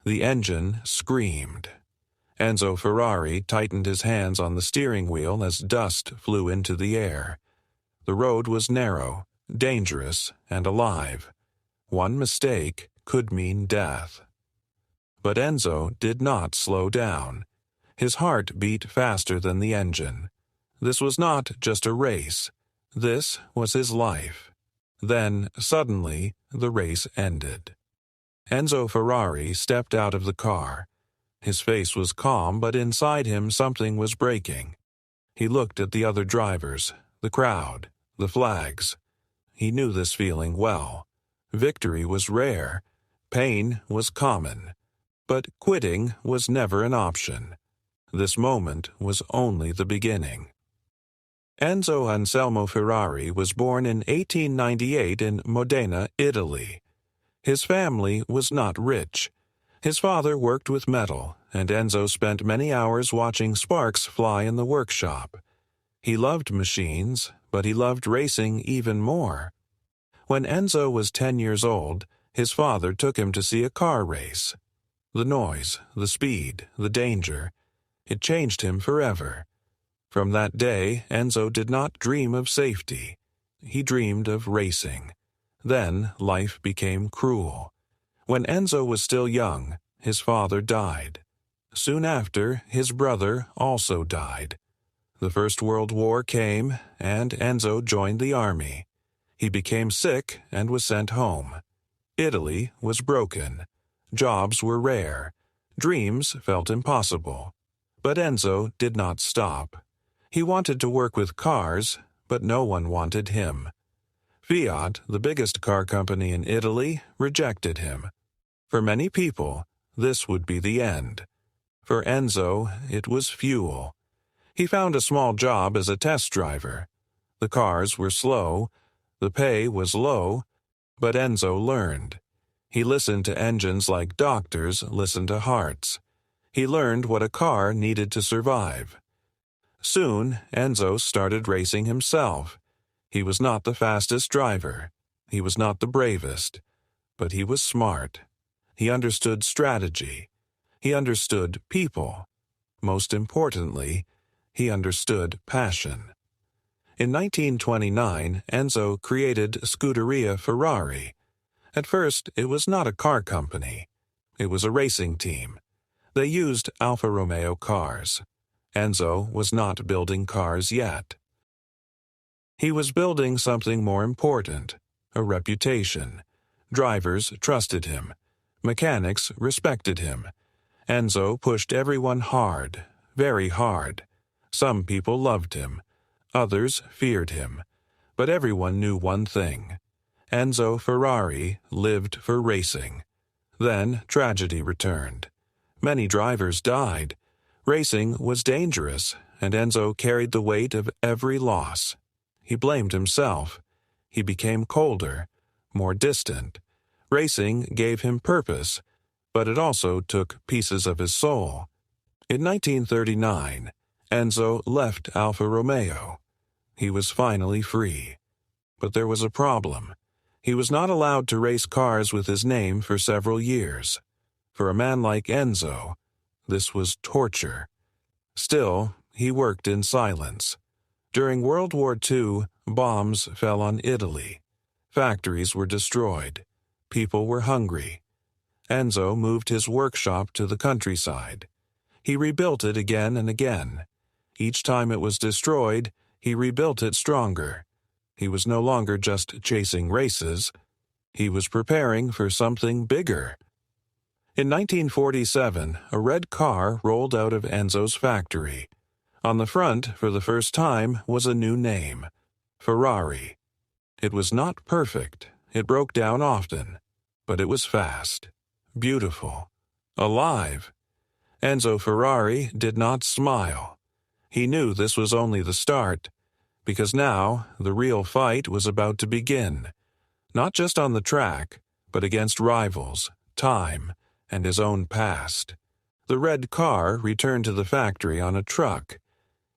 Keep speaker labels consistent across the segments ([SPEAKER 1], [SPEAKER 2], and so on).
[SPEAKER 1] The engine screamed. Enzo Ferrari tightened his hands on the steering wheel as dust flew into the air. The road was narrow, dangerous, and alive. One mistake could mean death. But Enzo did not slow down. His heart beat faster than the engine. This was not just a race. This was his life. Then, suddenly, the race ended. Enzo Ferrari stepped out of the car. His face was calm, but inside him something was breaking. He looked at the other drivers, the crowd, the flags. He knew this feeling well. Victory was rare. Pain was common. But quitting was never an option. This moment was only the beginning. Enzo Anselmo Ferrari was born in 1898 in Modena, Italy. His family was not rich. His father worked with metal, and Enzo spent many hours watching sparks fly in the workshop. He loved machines, but he loved racing even more. When Enzo was 10 years old, his father took him to see a car race. The noise, the speed, the danger, it changed him forever. From that day, Enzo did not dream of safety. He dreamed of racing. Then life became cruel. When Enzo was still young, his father died. Soon after, his brother also died. The First World War came, and Enzo joined the army. He became sick and was sent home. Italy was broken. Jobs were rare. Dreams felt impossible. But Enzo did not stop. He wanted to work with cars, but no one wanted him. Fiat, the biggest car company in Italy, rejected him. For many people, this would be the end. For Enzo, it was fuel. He found a small job as a test driver. The cars were slow, the pay was low, but Enzo learned. He listened to engines like doctors listen to hearts. He learned what a car needed to survive. Soon, Enzo started racing himself. He was not the fastest driver. He was not the bravest. But he was smart. He understood strategy. He understood people. Most importantly, he understood passion. In 1929, Enzo created Scuderia Ferrari. At first, it was not a car company. It was a racing team. They used Alfa Romeo cars. Enzo was not building cars yet. He was building something more important, a reputation. Drivers trusted him. Mechanics respected him. Enzo pushed everyone hard, very hard. Some people loved him. Others feared him. But everyone knew one thing. Enzo Ferrari lived for racing. Then tragedy returned. Many drivers died. Racing was dangerous, and Enzo carried the weight of every loss. He blamed himself. He became colder, more distant. Racing gave him purpose, but it also took pieces of his soul. In 1939, Enzo left Alfa Romeo. He was finally free. But there was a problem. He was not allowed to race cars with his name for several years. For a man like Enzo, this was torture. Still, he worked in silence. During World War II, bombs fell on Italy. Factories were destroyed. People were hungry. Enzo moved his workshop to the countryside. He rebuilt it again and again. Each time it was destroyed, he rebuilt it stronger. He was no longer just chasing races. He was preparing for something bigger. In 1947, a red car rolled out of Enzo's factory. On the front, for the first time, was a new name, Ferrari. It was not perfect. It broke down often. But it was fast, beautiful, alive. Enzo Ferrari did not smile. He knew this was only the start, because now the real fight was about to begin, not just on the track, but against rivals, time, and his own past. The red car returned to the factory on a truck.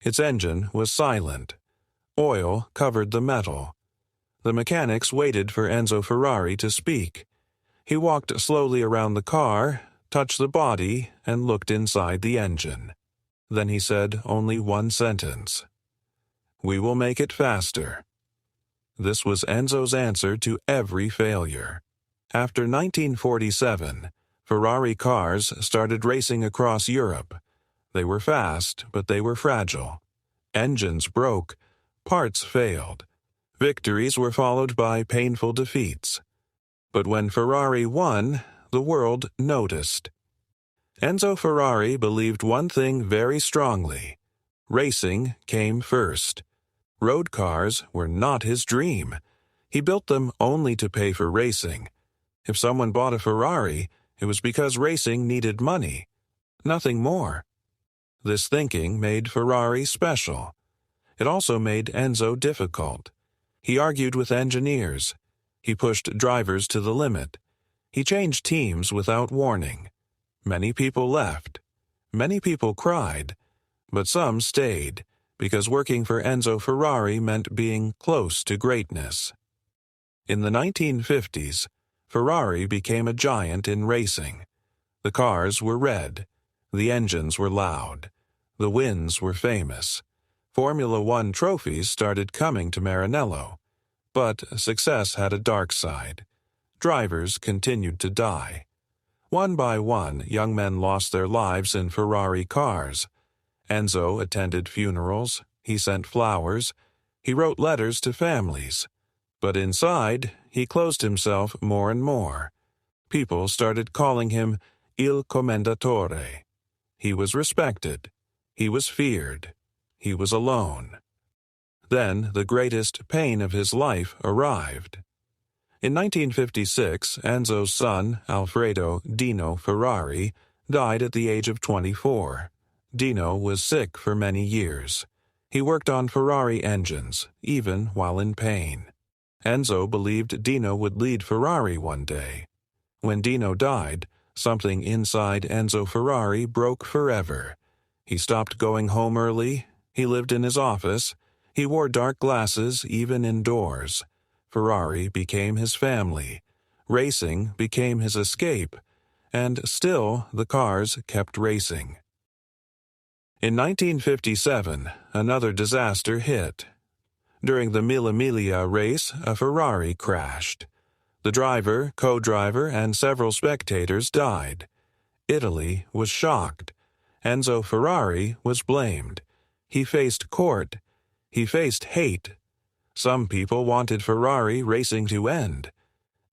[SPEAKER 1] Its engine was silent. Oil covered the metal. The mechanics waited for Enzo Ferrari to speak. He walked slowly around the car, touched the body, and looked inside the engine. Then he said only one sentence. "We will make it faster." This was Enzo's answer to every failure. After 1947, Ferrari cars started racing across Europe. They were fast, but they were fragile. Engines broke, parts failed. Victories were followed by painful defeats. But when Ferrari won, the world noticed. Enzo Ferrari believed one thing very strongly. Racing came first. Road cars were not his dream. He built them only to pay for racing. If someone bought a Ferrari, it was because racing needed money. Nothing more. This thinking made Ferrari special. It also made Enzo difficult. He argued with engineers. He pushed drivers to the limit. He changed teams without warning. Many people left. Many people cried. But some stayed, because working for Enzo Ferrari meant being close to greatness. In the 1950s, Ferrari became a giant in racing. The cars were red. The engines were loud. The wins were famous. Formula One trophies started coming to Maranello. But success had a dark side. Drivers continued to die. One by one, young men lost their lives in Ferrari cars. Enzo attended funerals. He sent flowers. He wrote letters to families. But inside, he closed himself more and more. People started calling him Il Commendatore. He was respected. He was feared. He was alone. Then the greatest pain of his life arrived. In 1956, Enzo's son, Alfredo Dino Ferrari, died at the age of 24. Dino was sick for many years. He worked on Ferrari engines, even while in pain. Enzo believed Dino would lead Ferrari one day. When Dino died, something inside Enzo Ferrari broke forever. He stopped going home early. He lived in his office. He wore dark glasses even indoors. Ferrari became his family. Racing became his escape. And still the cars kept racing. In 1957, another disaster hit. During the Mille Miglia race, a Ferrari crashed. The driver, co-driver, and several spectators died. Italy was shocked. Enzo Ferrari was blamed. He faced court. He faced hate. Some people wanted Ferrari racing to end.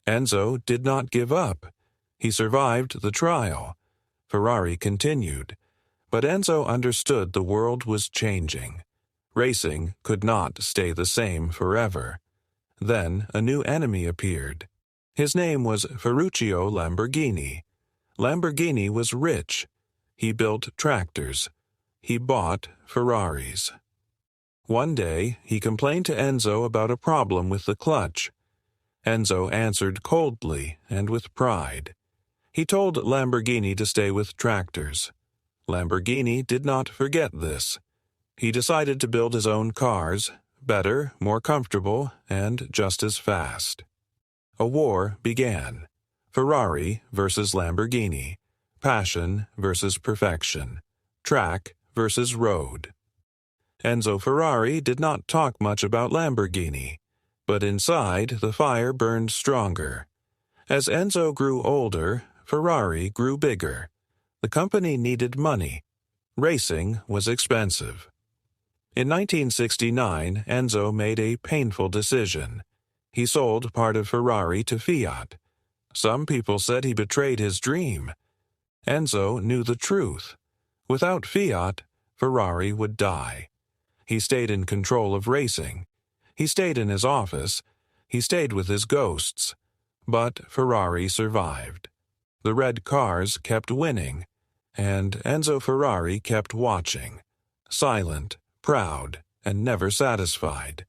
[SPEAKER 1] Enzo did not give up. He survived the trial. Ferrari continued. But Enzo understood the world was changing. Racing could not stay the same forever. Then a new enemy appeared. His name was Ferruccio Lamborghini. Lamborghini was rich. He built tractors. He bought Ferraris. One day, he complained to Enzo about a problem with the clutch. Enzo answered coldly and with pride. He told Lamborghini to stay with tractors. Lamborghini did not forget this. He decided to build his own cars, better, more comfortable, and just as fast. A war began. Ferrari versus Lamborghini. Passion versus perfection. Track versus road. Enzo Ferrari did not talk much about Lamborghini, but inside the fire burned stronger. As Enzo grew older, Ferrari grew bigger. The company needed money. Racing was expensive. In 1969, Enzo made a painful decision. He sold part of Ferrari to Fiat. Some people said he betrayed his dream. Enzo knew the truth. Without Fiat, Ferrari would die. He stayed in control of racing. He stayed in his office. He stayed with his ghosts. But Ferrari survived. The red cars kept winning, and Enzo Ferrari kept watching, silent, proud, and never satisfied.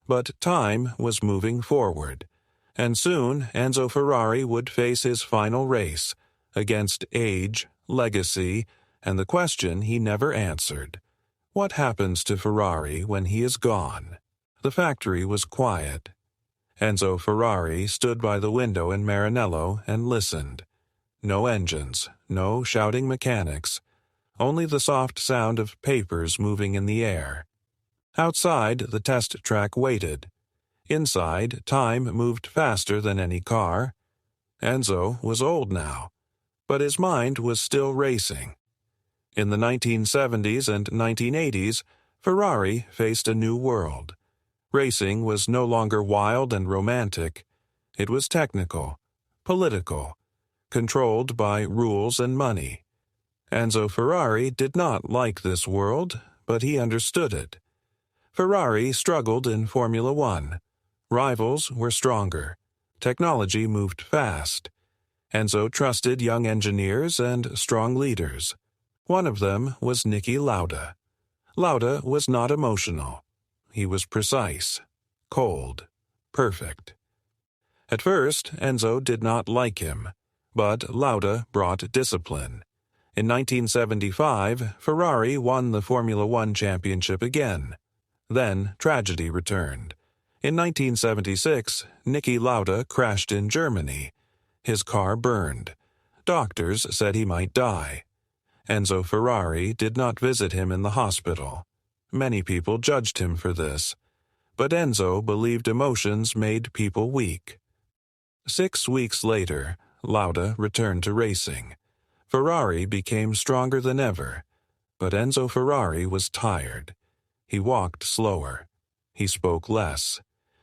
[SPEAKER 1] But time was moving forward, and soon Enzo Ferrari would face his final race against age, legacy, and the question he never answered. What happens to Ferrari when he is gone? The factory was quiet. Enzo Ferrari stood by the window in Maranello and listened. No engines, no shouting mechanics, only the soft sound of papers moving in the air. Outside, the test track waited. Inside, time moved faster than any car. Enzo was old now, but his mind was still racing. In the 1970s and 1980s, Ferrari faced a new world. Racing was no longer wild and romantic. It was technical, political, controlled by rules and money. Enzo Ferrari did not like this world, but he understood it. Ferrari struggled in Formula One. Rivals were stronger. Technology moved fast. Enzo trusted young engineers and strong leaders. One of them was Niki Lauda. Lauda was not emotional. He was precise, cold, perfect. At first, Enzo did not like him, but Lauda brought discipline. In 1975, Ferrari won the Formula One championship again. Then tragedy returned. In 1976, Niki Lauda crashed in Germany. His car burned. Doctors said he might die. Enzo Ferrari did not visit him in the hospital. Many people judged him for this, but Enzo believed emotions made people weak. 6 weeks later, Lauda returned to racing. Ferrari became stronger than ever, but Enzo Ferrari was tired. He walked slower. He spoke less.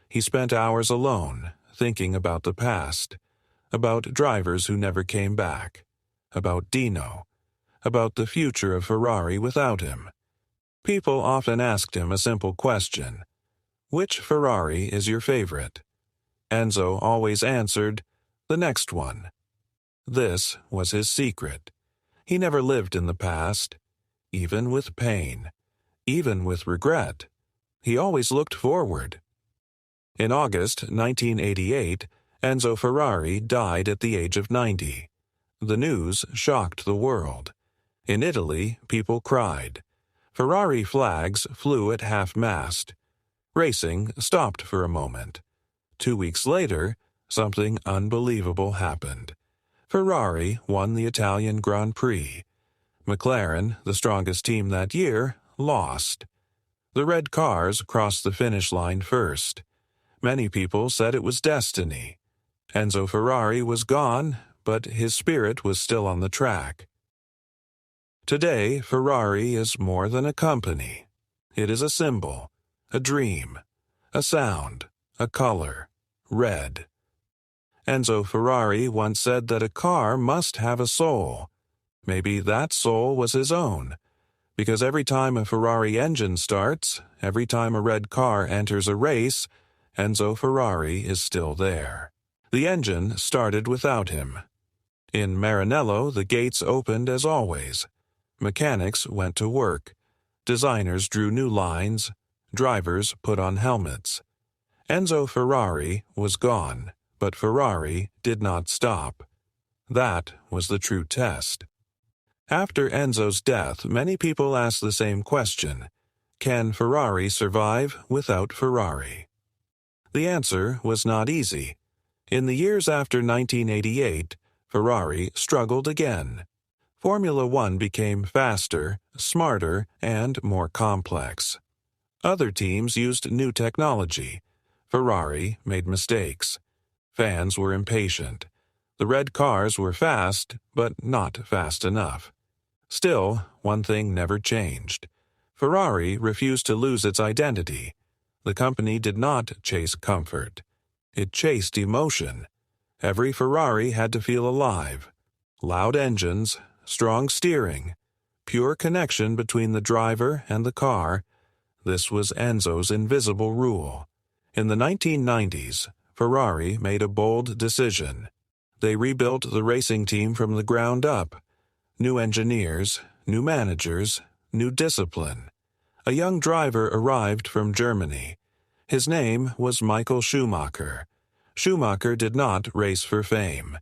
[SPEAKER 1] He spent hours alone, thinking about the past, about drivers who never came back, about Dino, about the future of Ferrari without him. People often asked him a simple question: which Ferrari is your favorite? Enzo always answered, the next one. This was his secret. He never lived in the past, even with pain, even with regret. He always looked forward. In August 1988, Enzo Ferrari died at the age of 90. The news shocked the world. In Italy, people cried. Ferrari flags flew at half-mast. Racing stopped for a moment. 2 weeks later, something unbelievable happened. Ferrari won the Italian Grand Prix. McLaren, the strongest team that year, lost. The red cars crossed the finish line first. Many people said it was destiny. Enzo Ferrari was gone, but his spirit was still on the track. Today, Ferrari is more than a company. It is a symbol, a dream, a sound, a color, red. Enzo Ferrari once said that a car must have a soul. Maybe that soul was his own, because every time a Ferrari engine starts, every time a red car enters a race, Enzo Ferrari is still there. The engine started without him. In Maranello, the gates opened as always. Mechanics went to work. Designers drew new lines. Drivers put on helmets. Enzo Ferrari was gone, but Ferrari did not stop. That was the true test. After Enzo's death, many people asked the same question: can Ferrari survive without Ferrari? The answer was not easy. In the years after 1988, Ferrari struggled again. Formula One became faster, smarter, and more complex. Other teams used new technology. Ferrari made mistakes. Fans were impatient. The red cars were fast, but not fast enough. Still, one thing never changed. Ferrari refused to lose its identity. The company did not chase comfort. It chased emotion. Every Ferrari had to feel alive. Loud engines, strong steering, pure connection between the driver and the car. This was Enzo's invisible rule. In the 1990s, Ferrari made a bold decision. They rebuilt the racing team from the ground up. New engineers, new managers, new discipline. A young driver arrived from Germany. His name was Michael Schumacher. Schumacher did not race for fame.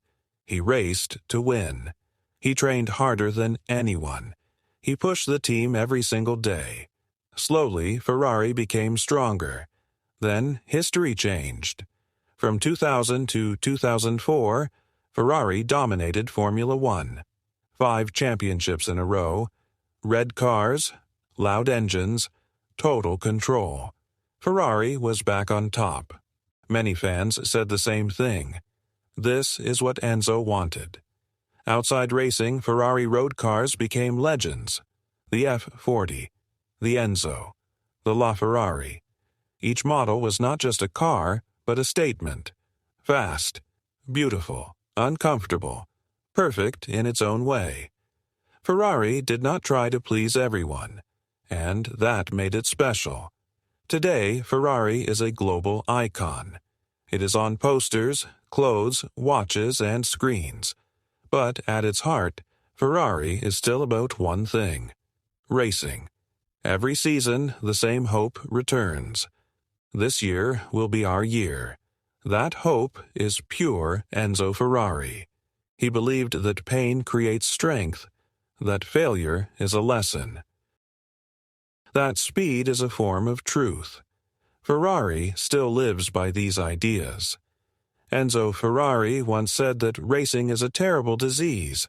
[SPEAKER 1] He raced to win. He trained harder than anyone. He pushed the team every single day. Slowly, Ferrari became stronger. Then history changed. From 2000 to 2004, Ferrari dominated Formula One. 5 championships in a row, red cars, loud engines, total control. Ferrari was back on top. Many fans said the same thing. This is what Enzo wanted. Outside racing, Ferrari road cars became legends. The F40, the Enzo, the LaFerrari. Each model was not just a car, but a statement. Fast, beautiful, uncomfortable, perfect in its own way. Ferrari did not try to please everyone, and that made it special. Today, Ferrari is a global icon. It is on posters, clothes, watches, and screens. But at its heart, Ferrari is still about one thing: racing. Every season, the same hope returns. This year will be our year. That hope is pure Enzo Ferrari. He believed that pain creates strength, that failure is a lesson, that speed is a form of truth. Ferrari still lives by these ideas. Enzo Ferrari once said that racing is a terrible disease,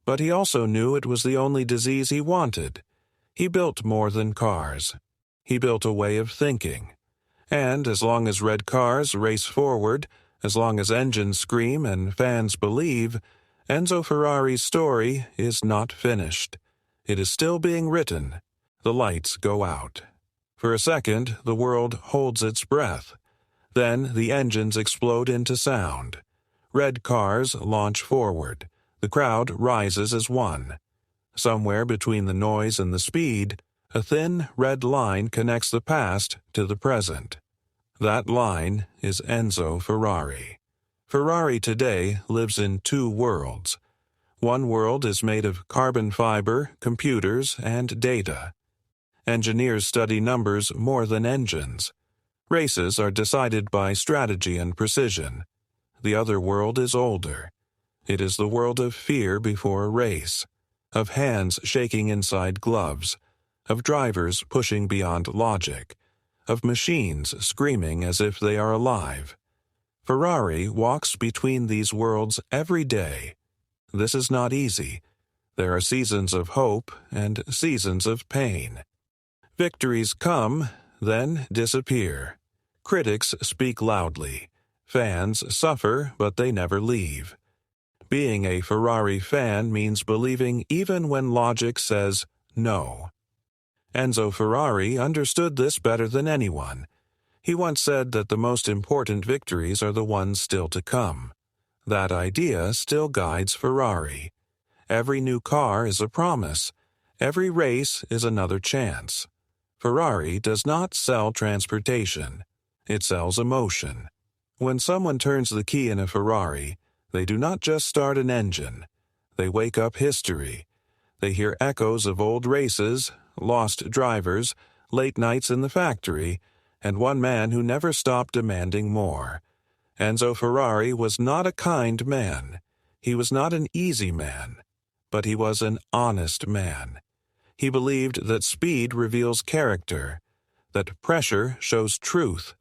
[SPEAKER 1] but he also knew it was the only disease he wanted. He built more than cars. He built a way of thinking. And as long as red cars race forward, as long as engines scream and fans believe, Enzo Ferrari's story is not finished. It is still being written. The lights go out. For a second, the world holds its breath. Then the engines explode into sound. Red cars launch forward. The crowd rises as one. Somewhere between the noise and the speed, a thin red line connects the past to the present. That line is Enzo Ferrari. Ferrari today lives in 2 worlds. One world is made of carbon fiber, computers, and data. Engineers study numbers more than engines. Races are decided by strategy and precision. The other world is older. It is the world of fear before a race, of hands shaking inside gloves, of drivers pushing beyond logic, of machines screaming as if they are alive. Ferrari walks between these worlds every day. This is not easy. There are seasons of hope and seasons of pain. Victories come, then disappear. Critics speak loudly. Fans suffer, but they never leave. Being a Ferrari fan means believing even when logic says no. Enzo Ferrari understood this better than anyone. He once said that the most important victories are the ones still to come. That idea still guides Ferrari. Every new car is a promise. Every race is another chance. Ferrari does not sell transportation. It sells emotion. When someone turns the key in a Ferrari, they do not just start an engine. They wake up history. They hear echoes of old races, lost drivers, late nights in the factory, and one man who never stopped demanding more. Enzo Ferrari was not a kind man. He was not an easy man. But he was an honest man. He believed that speed reveals character, that pressure shows truth,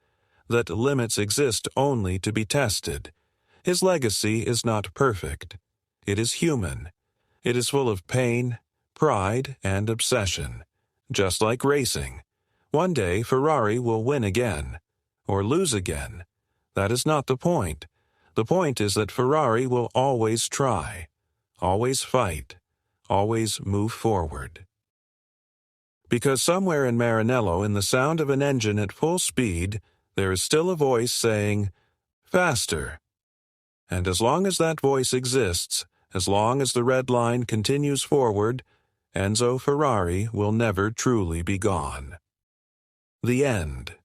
[SPEAKER 1] that limits exist only to be tested. His legacy is not perfect. It is human. It is full of pain, pride, and obsession. Just like racing. One day Ferrari will win again, or lose again. That is not the point. The point is that Ferrari will always try, always fight, always move forward. Because somewhere in Maranello, in the sound of an engine at full speed, there is still a voice saying, "Faster." And as long as that voice exists, as long as the red line continues forward, Enzo Ferrari will never truly be gone. The end.